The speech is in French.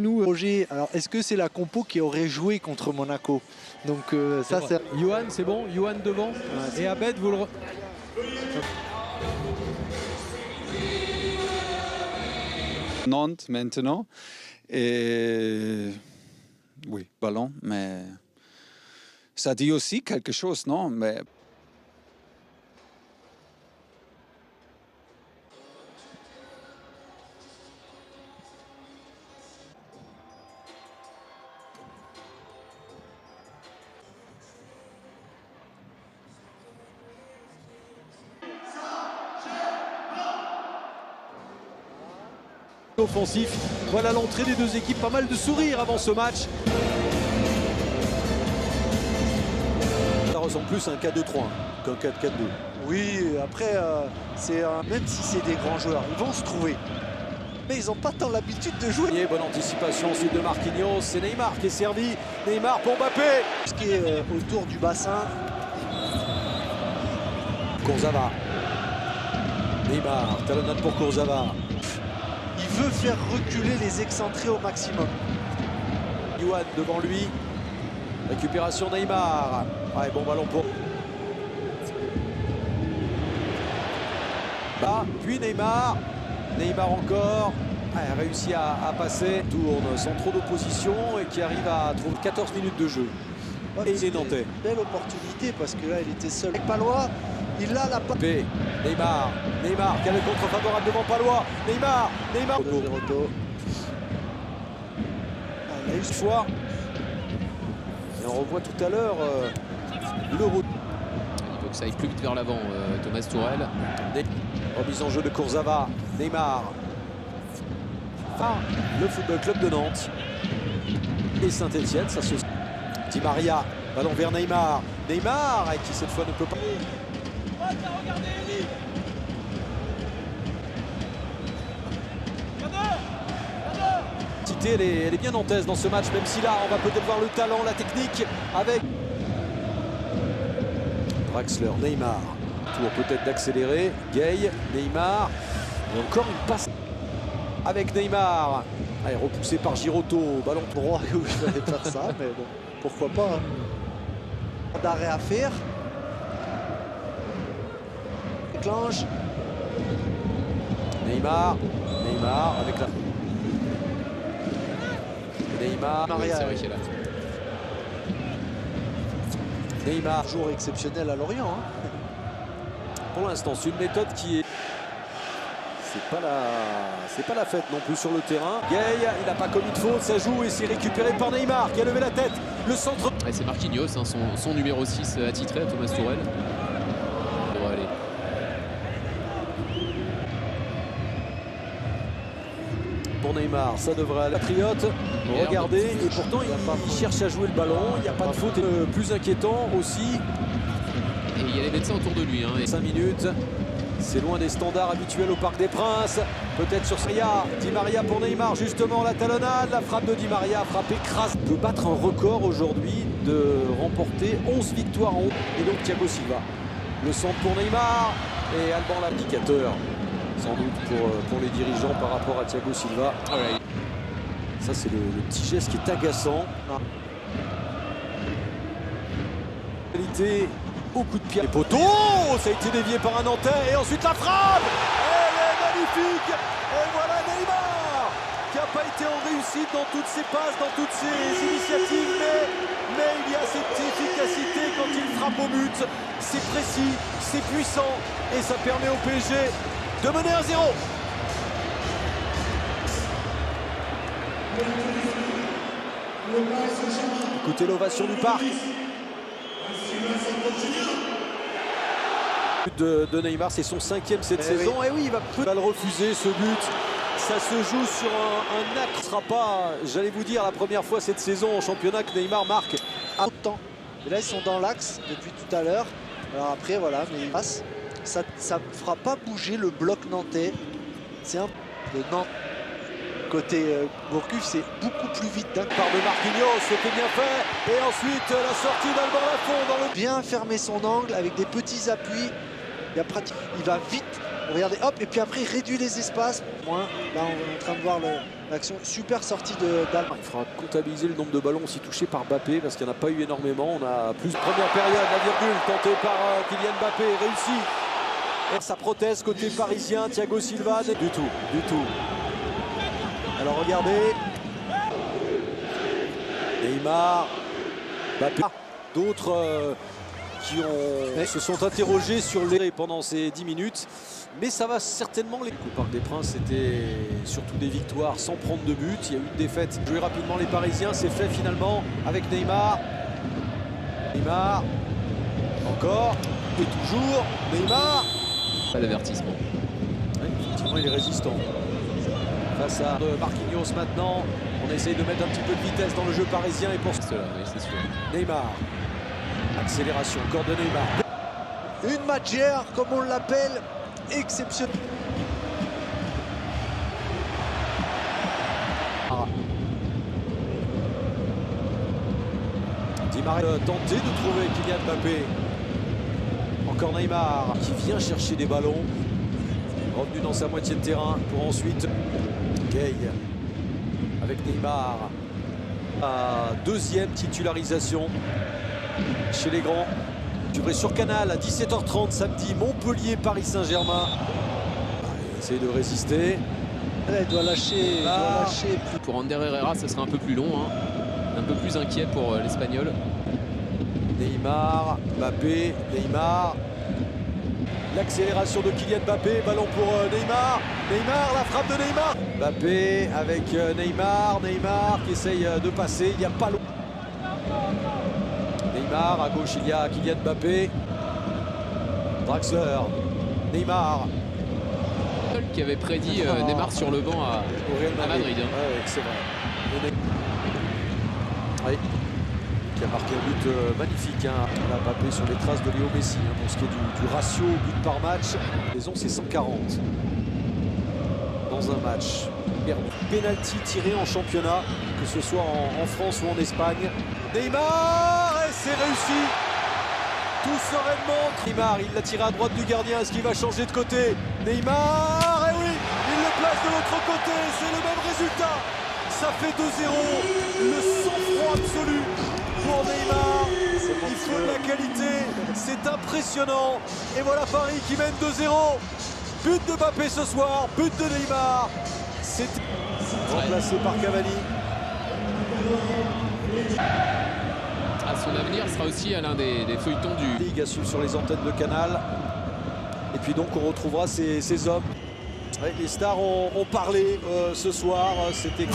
nous, Roger, alors est-ce que c'est la compo qui aurait joué contre Monaco? Donc ça c'est... Yohan, c'est bon, Yohan devant. Et Abed, vous le... Nantes maintenant. Et oui, ballon, mais ça dit aussi quelque chose, non? Mais offensif. Voilà l'entrée des deux équipes, pas mal de sourires avant ce match. Ça ressemble plus à un 4-2-3 qu'un 4-4-2. Oui, après, même si c'est des grands joueurs, ils vont se trouver. Mais ils n'ont pas tant l'habitude de jouer. Bonne anticipation ensuite de Marquinhos, c'est Neymar qui est servi. Neymar pour Mbappé. Ce qui est autour du bassin. Kurzawa. Neymar, talonnade pour Kurzawa. Il veut faire reculer les excentrés au maximum. Yohan devant lui. Récupération Neymar. Ouais, bon ballon pour... Bah, puis Neymar. Neymar encore. Ouais, réussit à passer. Tourne sans trop d'opposition et qui arrive à trouver 14 minutes de jeu. Ouais, et il est nantais. Belle opportunité parce que là, il était seul avec Palois. Il a la passe. Neymar qui a le contre favorable devant Palois. Neymar. Giroto. Il a eu ce choix. Et on revoit tout à l'heure le retour. Il faut que ça aille plus vite vers l'avant, Thomas Tourelle. Remise en jeu de Kurzawa. Neymar. Le Football Club de Nantes. Et Saint-Etienne, ça se... Di Maria, ballon vers Neymar. Neymar, qui cette fois ne peut pas... Elle est bien nantaise dans ce match, même si là on va peut-être voir le talent, la technique avec Draxler, Neymar. Tour peut-être d'accélérer. Gay, Neymar. Et encore une passe avec Neymar. Allez, repoussé par Giroto. Ballon pour Droit où il fallait faire ça, mais bon, pourquoi pas. Hein. D'arrêt à faire. Déclenche. Neymar avec la... Neymar. Maria, c'est vrai qu'il est là. Neymar. Jour exceptionnel à Lorient. Hein. Pour l'instant, c'est une méthode qui est... C'est pas la fête non plus sur le terrain. Gay, il n'a pas commis de faute, ça joue et c'est récupéré par Neymar qui a levé la tête. Le centre... Ouais, c'est Marquinhos, hein, son numéro 6 attitré à Thomas Tourelle. Ça devrait aller. Pour Neymar, ça devrait aller. Patriote, regardez, et pourtant il cherche à jouer le ballon, il n'y a pas de faute. Plus inquiétant aussi. Et il y a les médecins autour de lui. Hein, 5 minutes, c'est loin des standards habituels au Parc des Princes. Peut-être sur Maria, Di Maria pour Neymar, justement la talonnade, la frappe de Di Maria, frappe écrase. Il peut battre un record aujourd'hui de remporter 11 victoires en haut. Et donc Thiago Silva. Le centre pour Neymar et Alban l'indicateur. Sans doute pour les dirigeants par rapport à Thiago Silva. Ouais. Ça, c'est le petit geste qui est agaçant. Qualité au coup de pied. Les poteaux, ça a été dévié par un Nantais. Et ensuite la frappe. Elle est magnifique. Et voilà Neymar qui n'a pas été en réussite dans toutes ses passes, dans toutes ses initiatives. Mais il y a cette efficacité quand il frappe au but. C'est précis, c'est puissant. Et ça permet au PSG de mener 1-0. Écoutez l'ovation du parc. De Neymar, c'est son 5e cette saison. Oui. Et oui, il va le refuser ce but. Ça se joue sur un acte. Ce ne sera pas, j'allais vous dire, la première fois cette saison en championnat que Neymar marque. Autant. Et là, ils sont dans l'axe depuis tout à l'heure. Alors après, voilà, mais il passe. Ça ne fera pas bouger le bloc nantais. C'est un de Nantes. Côté Gourcuff, c'est beaucoup plus vite. Part de Marquinhos, c'était bien fait. Et ensuite, la sortie d'Alban Lafont dans le... Bien fermer son angle avec des petits appuis. Il va vite Regardez, hop, et puis après il réduit les espaces. Moins, là on est en train de voir l'action. Super sortie d'Allemagne. Il faudra comptabiliser le nombre de ballons aussi touchés par Mbappé parce qu'il n'y en a pas eu énormément. On a plus. Première période, la virgule tentée par Kylian Mbappé, réussi. Et sa prothèse côté parisien, Thiago Silva, du tout. Alors regardez. Neymar, Mbappé, d'autres qui se sont interrogés sur les pendant ces 10 minutes. Mais ça va certainement les coups. Au Parc des Princes, c'était surtout des victoires sans prendre de but. Il y a eu une défaite. Jouer rapidement les Parisiens, c'est fait finalement avec Neymar. Neymar, encore et toujours Neymar. Pas d'avertissement. Ouais, effectivement, il est résistant. Face à Marquinhos maintenant, on essaye de mettre un petit peu de vitesse dans le jeu parisien et pour Cela, oui, c'est sûr. Neymar. Accélération encore de Neymar. Une matchère, comme on l'appelle, exceptionnelle. Di Maria tenté de trouver Kylian Mbappé. Encore Neymar qui vient chercher des ballons. Revenu dans sa moitié de terrain pour ensuite Gay avec Neymar. Deuxième titularisation chez les grands. Je vais sur Canal à 17h30 samedi, Montpellier, Paris Saint-Germain. Il essaie de résister. Il doit lâcher, plus. Pour Ander Herrera, ça sera un peu plus long, hein. Un peu plus inquiet pour l'Espagnol. Neymar, Mbappé, Neymar. L'accélération de Kylian Mbappé, ballon pour Neymar. Neymar, la frappe de Neymar. Mbappé avec Neymar, Neymar qui essaye de passer, il n'y a pas long. Neymar, à gauche il y a Kylian Mbappé. Draxler, Neymar. Qui avait prédit Neymar sur le banc à Madrid. Hein. Ouais, c'est vrai. Oui. Qui a marqué un but magnifique. Hein. Là, Mbappé sur les traces de Léo Messi. Hein, pour ce qui est du ratio but par match. Les 11, c'est 140 dans un match. Penalty tiré en championnat, que ce soit en France ou en Espagne. Neymar, et c'est réussi. Tout sereinement. Neymar, il l'a tiré à droite du gardien. Est-ce qu'il va changer de côté? Neymar, et oui, il le place de l'autre côté. C'est le même résultat. Ça fait 2-0. Le sang-froid absolu pour Neymar. Il faut de la qualité. C'est impressionnant. Et voilà Paris qui mène 2-0. But de Mbappé ce soir. But de Neymar. C'est remplacé par Cavani. À son avenir sera aussi l'un des feuilletons du Ligue à suivre sur les antennes de Canal. Et puis donc on retrouvera ces hommes. Ouais, les stars ont parlé ce soir. C'était